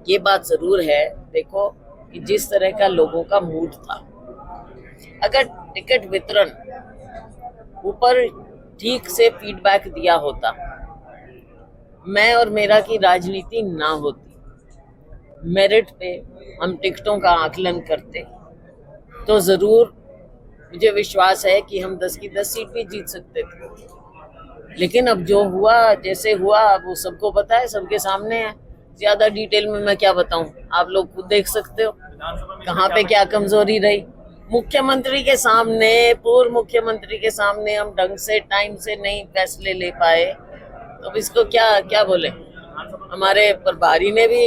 ये बात जरूर है, देखो कि जिस तरह का लोगों का मूड था, अगर टिकट वितरण ऊपर ठीक से फीडबैक दिया होता, मैं और मेरा की राजनीति ना होती, मेरिट पे हम टिकटों का आकलन करते, तो जरूर मुझे विश्वास है कि हम 10 की 10 सीट भी जीत सकते थे। लेकिन अब जो हुआ, जैसे हुआ, वो सबको पता है, सबके सामने है। ज्यादा डिटेल में मैं क्या बताऊं, आप लोग खुद देख सकते हो कहाँ पे क्या कमजोरी रही। मुख्यमंत्री के सामने, पूर्व मुख्यमंत्री के सामने हम ढंग से टाइम से नहीं फैसले ले पाए, तो अब इसको क्या क्या बोले। हमारे प्रभारी ने भी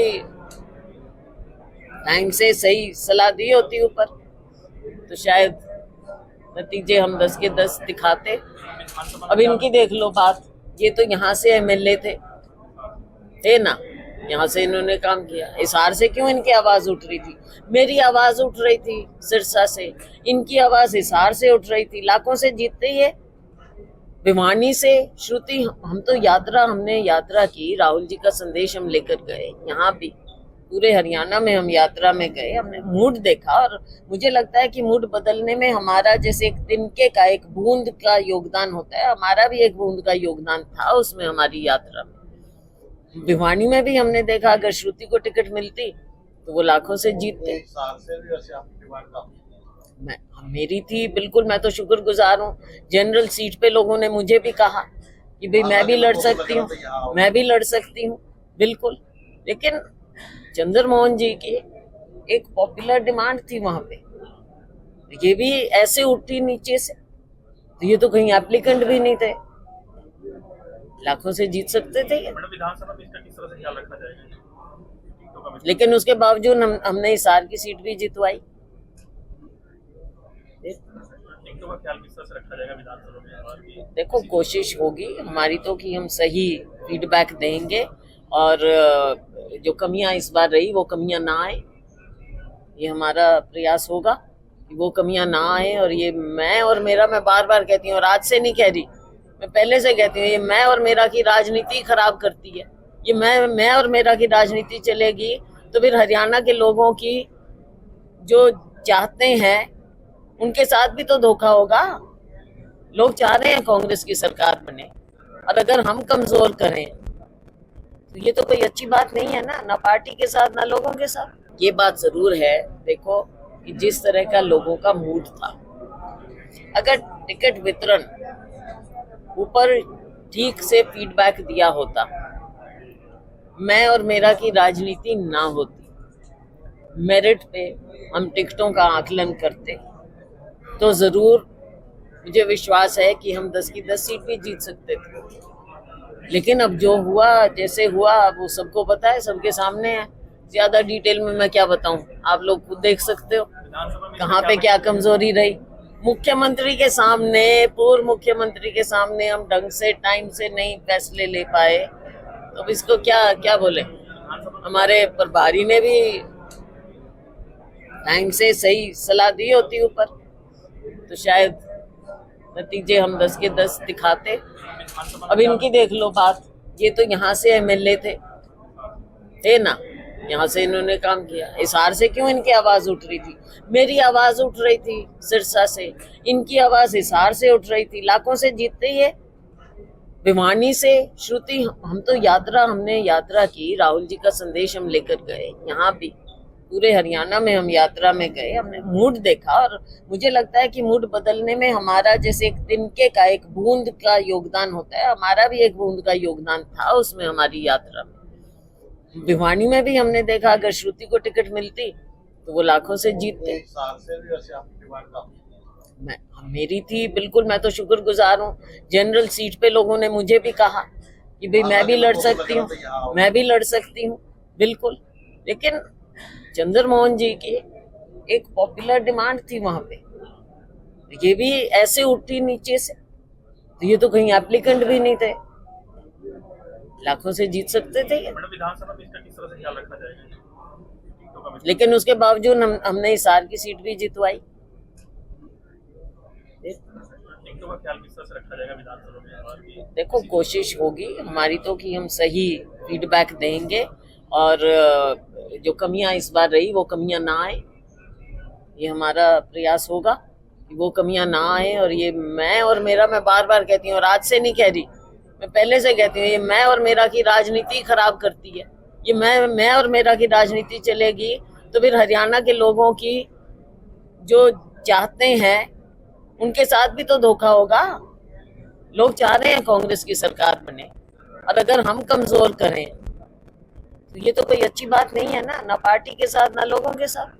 टाइम से सही सलाह दी होती ऊपर, तो शायद नतीजे हम 10 के 10 दिखाते। अब इनकी देख लो बात, ये तो यहाँ से एमएलए थे ना, यहाँ से इन्होंने काम किया। हिसार से क्यों इनकी आवाज उठ रही थी? मेरी आवाज उठ रही थी सिरसा से, इनकी आवाज हिसार से उठ रही थी। लाखों से जीतते ही है। भिवानी से श्रुति, हम तो हमने यात्रा की, राहुल जी का संदेश हम लेकर गए। यहाँ भी पूरे हरियाणा में हम यात्रा में गए, हमने मूड देखा, और मुझे लगता है कि मूड बदलने में हमारा जैसे एक तिनके का, एक बूंद का योगदान होता है, हमारा भी एक बूंद का योगदान था उसमें, हमारी यात्रा में। भिवानी में भी हमने देखा, अगर श्रुति को टिकट मिलती तो वो लाखों से जीतते। मैं मेरी थी, बिल्कुल, मैं तो शुक्रगुजार हूँ। जनरल सीट पे लोगों ने मुझे भी कहा कि भाई मैं भी लड़ सकती हूँ, मैं भी लड़ सकती हूँ, बिल्कुल। लेकिन चंद्रमोहन जी की एक पॉपुलर डिमांड थी वहां पे, ये भी ऐसे उठी नीचे से, तो ये तो कहीं एप्लीकेंट भी नहीं थे, लाखों से जीत सकते थे ये। विधानसभा में इसका किस तरह से ख्याल रखा जाएगा? लेकिन उसके बावजूद हमने हिसार की सीट भी जितवाई। देखो, कोशिश होगी हमारी तो कि हम सही फीडबैक देंगे, और जो कमियां इस बार रही वो कमियां ना आए, ये हमारा प्रयास होगा कि वो कमियां ना आए। और ये मैं और मेरा, मैं बार बार कहती हूँ, और आज से नहीं कह रही, मैं पहले से कहती हूँ, ये मैं और मेरा की राजनीति खराब करती है। ये मैं और मेरा की राजनीति चलेगी तो फिर हरियाणा के लोगों की जो चाहते हैं उनके साथ भी तो धोखा होगा। लोग चाह रहे हैं कांग्रेस की सरकार बने, और अगर हम कमजोर करें तो ये तो कोई अच्छी बात नहीं है ना पार्टी के साथ, ना लोगों के साथ। ये बात जरूर है, देखो कि जिस तरह का लोगों का मूड था, अगर टिकट वितरण ऊपर ठीक से फीडबैक दिया होता, मैं और मेरा की राजनीति ना होती, मेरिट पे हम टिकटों का आकलन करते, तो जरूर मुझे विश्वास है कि हम 10 की 10 सीट भी जीत सकते थे। लेकिन अब जो हुआ, जैसे हुआ, वो सबको पता है, सबके सामने है। ज्यादा डिटेल में मैं क्या बताऊं, आप लोग खुद देख सकते हो कहाँ पे क्या कमजोरी रही। मुख्यमंत्री के सामने, पूर्व मुख्यमंत्री के सामने हम ढंग से टाइम से नहीं फैसले ले पाए, तो अब इसको क्या क्या बोले। हमारे प्रभारी ने भी टाइम से सही सलाह दी होती ऊपर, तो शायद नतीजे हम 10 के 10 दिखाते। अब इनकी देख लो बात, ये तो यहाँ से एमएलए थे ना, यहाँ से इन्होंने काम किया। हिसार से क्यों इनकी आवाज उठ रही थी? मेरी आवाज उठ रही थी सिरसा से, इनकी आवाज हिसार से उठ रही थी। लाखों से जीतते ही है। भिवानी से श्रुति, हम तो हमने यात्रा की, राहुल जी का संदेश हम लेकर गए। यहाँ भी पूरे हरियाणा में हम यात्रा में गए, हमने मूड देखा, और मुझे लगता है कि मूड बदलने में हमारा जैसे एक तिनके का, एक बूंद का योगदान होता है, हमारा भी एक बूंद का योगदान था उसमें, हमारी यात्रा में। भिवानी में भी हमने देखा, अगर श्रुति को टिकट मिलती तो वो लाखों से जीतते। मेरी थी, बिल्कुल, मैं तो शुक्रगुजार हूँ। जनरल सीट पे लोगों ने मुझे भी कहा कि भाई मैं भी लड़ सकती हूँ, मैं भी लड़ सकती हूँ, बिल्कुल। लेकिन चंद्रमोहन जी की एक पॉपुलर डिमांड थी वहां पे, ये भी ऐसे उठी नीचे से, तो ये तो कहीं एप्लीकेंट भी नहीं थे, लाखों से जीत सकते थे ये। विधानसभा में इसका किस तरह से ख्याल रखा जाएगा? लेकिन उसके बावजूद हमने हिसार की सीट भी जितवाई। देखो, कोशिश होगी हमारी तो कि हम सही फीडबैक देंगे, और जो कमियां इस बार रही वो कमियां ना आए, ये हमारा प्रयास होगा कि वो कमियां ना आए। और ये मैं बार बार कहती हूँ, और आज से नहीं कह रही, मैं पहले से कहती हूँ, ये मैं और मेरा की राजनीति खराब करती है। ये मैं और मेरा की राजनीति चलेगी तो फिर हरियाणा के लोगों की जो चाहते हैं उनके साथ भी तो धोखा होगा। लोग चाह रहे हैं कांग्रेस की सरकार बने, और अगर हम कमजोर करें तो ये तो कोई अच्छी बात नहीं है ना पार्टी के साथ ना लोगों के साथ।